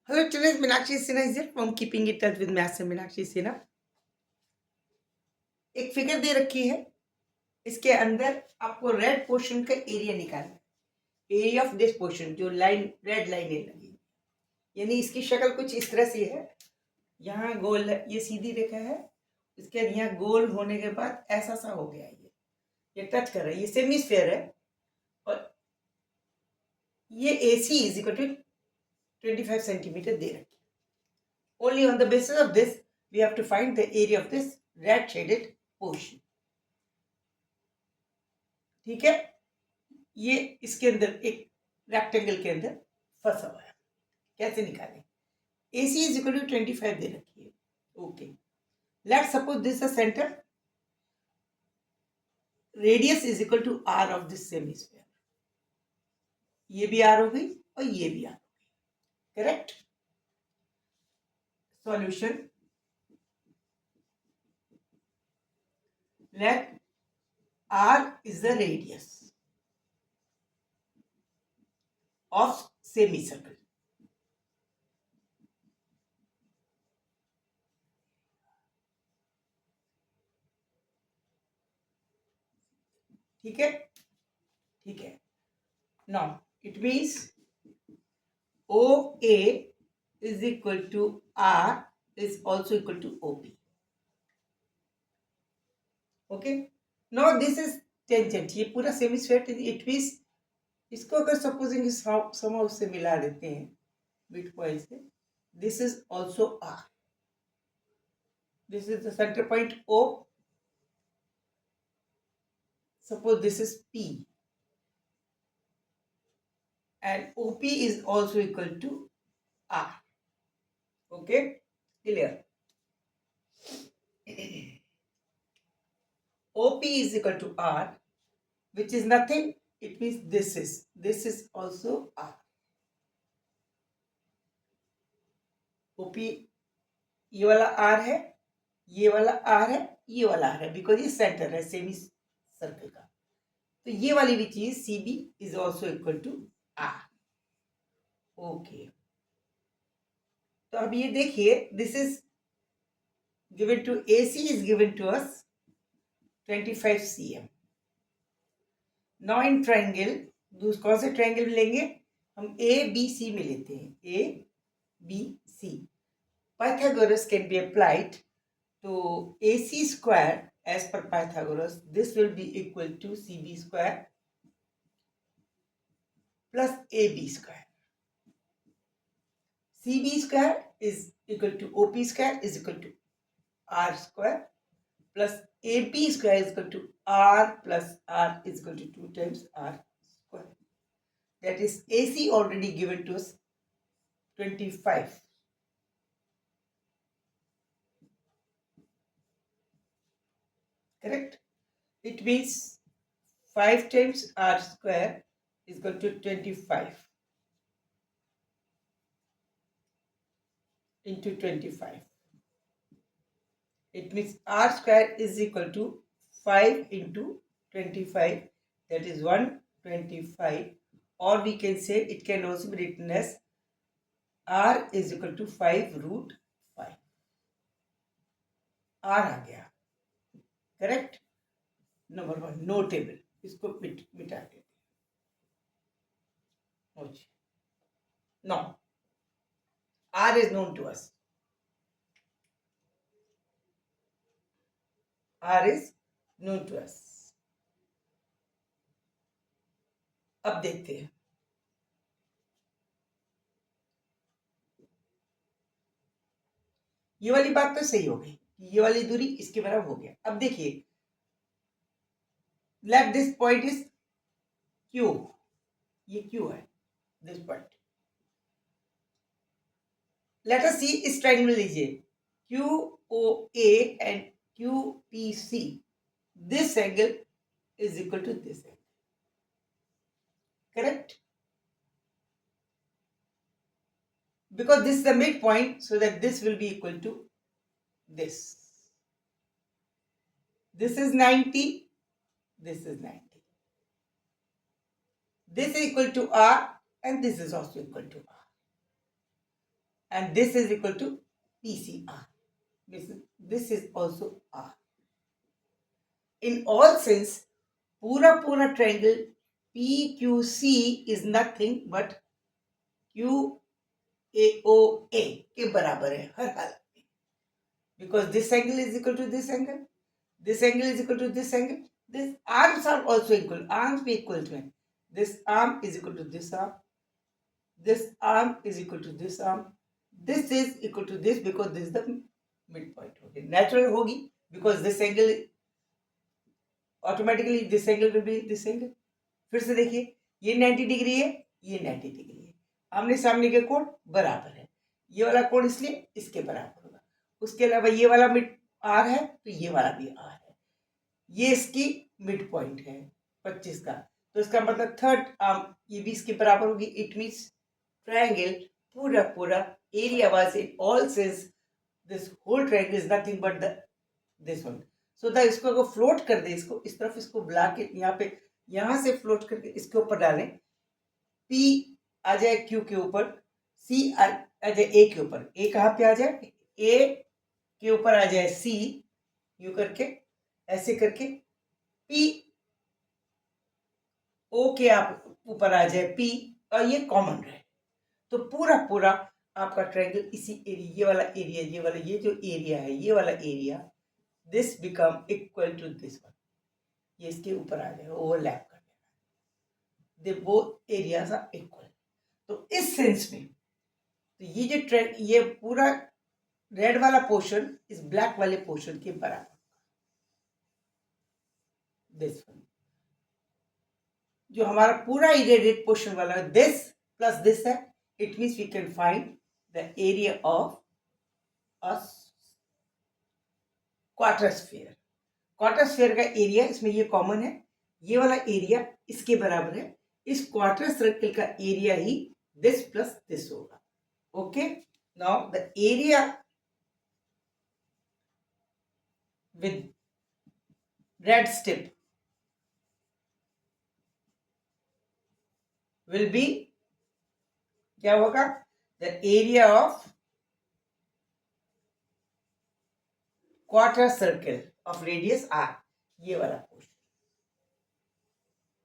Hello, today's Meenakshi Sinha is here from Keeping It Touch with Master Meenakshi Sinha. एक figure दे रखी है, इसके अंदर आपको रेड पोर्शन का एरिया निकालना है। एरिया ऑफ दिस पोर्शन, जो लाइन रेड लाइनें लगी, यानी इसकी शक्ल कुछ इस तरह से है। यहाँ गोल है, ये सीधी रेखा है, इसके यहाँ गोल होने के बाद ऐसा सा हो गया, ये टच कर रहा है, ये सेमी स्फेयर है। और ये AC is equal to 25 centimetre दे रखी है। Only on the basis of this we have to find the area of this red shaded portion. ठीक है, ये इसके अंदर एक रेक्टेंगल के अंदर फंसा हुआ है। कैसे निकालें? AC इज इक्वल टू 25 दे रखी है। Okay, let's suppose this the centre, radius is equal to R of this semisphere. ये भी R हो गई और ये भी R हो गई। Correct? Solution, let R is the radius of semicircle. ठीक है, ठीक है। Now it means OA is equal to R is also equal to OP. Okay, now this is tangent, ये पूरा सेमीस्फेयर। इट मीन्स इसको अगर सपोजिंग समहाउ से मिला देते हैं मिड पॉइंट से, this is also R, this is the centre point O, suppose this is P, and OP is also equal to R. Okay, clear? OP is equal to R, which is nothing. It means this is also R. OP ये वाला R है, ये वाला R है, ये वाला R है, because ये सेंटर है सेमी सर्कल का। तो ये वाली भी चीज CB is also equal to R. Okay, तो अब ये देखिए, this is given to AC is given to us 25 cm. Now in triangle, कौन से ट्रायंगल में लेंगे हम? ABC में लेते हैं, ABC. Pythagoras can be applied to AC square. As per Pythagoras, this will be equal to CB square plus AB square. CB square is equal to OP square is equal to R square plus AP square is equal to R plus R is equal to 2 times R square. That is AC already given to us 25. Correct? It means 5 times R square is equal to 25 into 25. It means R square is equal to 5 into 25, that is 125, or we can say it can also be written as R is equal to 5 root 5. R आ गया। Correct? Number 1 notable, इसको मिटा देते हैं। Now R is known to us. R is known to us. अब देखते हैं, ये वाली बात तो सही हो गई, ये वाली दूरी इसके बराबर हो गया। अब देखिए, let this point is Q, ये Q है, दिस पॉइंट। लेट अस सी, इस ट्रायंगल में लीजिए QOA and QPC, this angle is equal to this angle. Correct? Because this is the midpoint, so that this will be equal to this. This is 90, this is 90. This is equal to R and this is also equal to R. and this is equal to PCR. This is also R. In all sense, पूरा triangle PQC is nothing but QAOA के बराबर है हर हालत में, because this angle is equal to this angle, this angle is equal to this angle, this arms are also equal, arms be equal to it. This arm is equal to this arm, this arm is equal to this arm, this is equal to this because this is the midpoint. Okay, natural होगी because this angle automatically this angle will be this angle. फिर से देखिए, ये 90 degree है, ये 90 degree है, आमने सामने के कोण बराबर है, ये वाला कोण इसलिए इसके बराबर होगा। उसके अलावा ये वाला मिड आर है तो ये वाला भी आर है, ये इसकी मिड पॉइंट है 25 का, तो इसका मतलब थर्ड आर्म ये भी इसके बराबर होगी। इट मीन्स ट्रायंगल पूरा area wise in all sense this whole triangle is nothing but this one. So the इसको अगर फ्लोट कर दे, इसको इस तरफ इसको बुला के यहाँ पे यहाँ से फ्लोट करके इसके ऊपर डालें, P आ जाए Q के ऊपर, C आ जाए A के ऊपर, A कहाँ पे आ जाए, A के ऊपर आ जाए C, यू करके ऐसे करके P O के आप ऊपर आ जाए P और ये कॉमन रहे, तो पूरा आपका ट्रायंगल इसी एरिया, ये वाला एरिया, ये वाला ये जो एरिया है, ये वाला area this become equal to this one, ये इसके ऊपर आ जाएगा, ओवरलैप कर देगा, they both areas are equal. तो इस सेंस में तो ये जो ट्रेंड, ये पूरा रेड वाला पोर्शन इस ब्लैक वाले पोर्शन के बराबर, दिस वन जो हमारा पूरा इरेडिएट पोर्शन वाला दिस प्लस दिस है, it means we can find the area of a quarter sphere. Quarter sphere का एरिया इसमें ये कॉमन है, ये वाला एरिया इसके बराबर है, इस क्वार्टर सर्कल का एरिया ही दिस प्लस दिस होगा। Okay, now the area with red strip will be क्या होगा, the area of quarter circle of radius r, ये वाला पोर्शन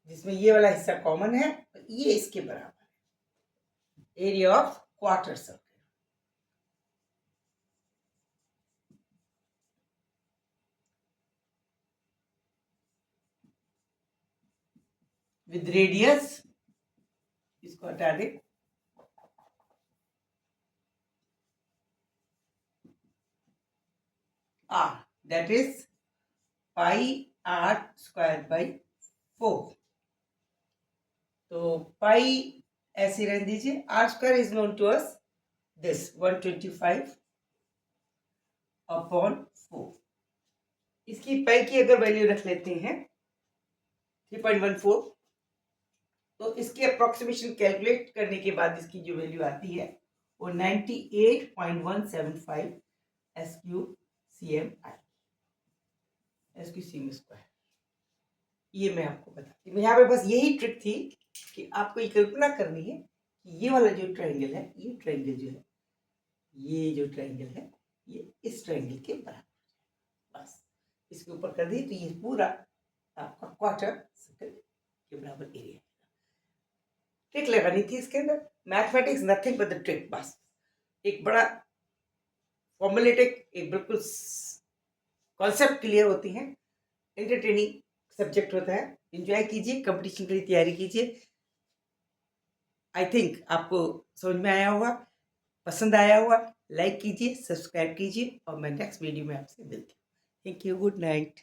जिसमें ये वाला हिस्सा कॉमन है, ये इसके बराबर है, area of quarter circle with radius, इसको हटा दे, r, that is pi r square by 4। तो पाई ऐसे रहने दीजिए, r square is known to us this 125 upon 4। इसकी पाई की अगर वैल्यू रख लेते हैं 3.14, तो इसकी अप्रोक्सीमेशन कैलकुलेट करने के बाद इसकी जो वैल्यू आती है वो 98.175 SQCM स्क्वायर। ये मैं आपको बताती हूँ, यहाँ पे बस यही ट्रिक थी कि आपको ये कल्पना करनी है कि ये वाला जो ट्रायंगल है, ये ट्रायंगल जो है, ये जो ट्रायंगल है ये इस ट्रायंगल के बराबर, बस इसके ऊपर कर दी तो ये पूरा आपका क्वार्टर सर्कल के बराबर एरिया। ट्रिक लगानी थी इसके अंदर, mathematics nothing but the trick, बस एक बड़ा फॉर्मुलेटिक, एक बिल्कुल कॉन्सेप्ट क्लियर होती हैं, एंटरटेनिंग सब्जेक्ट होता है, एंजॉय कीजिए, कंपटीशन के लिए तैयारी कीजिए। आई थिंक आपको समझ में आया होगा, पसंद आया होगा, लाइक कीजिए, सब्सक्राइब कीजिए और मैं नेक्स्ट वीडियो में आपसे मिलती हूँ। Thank you, good night.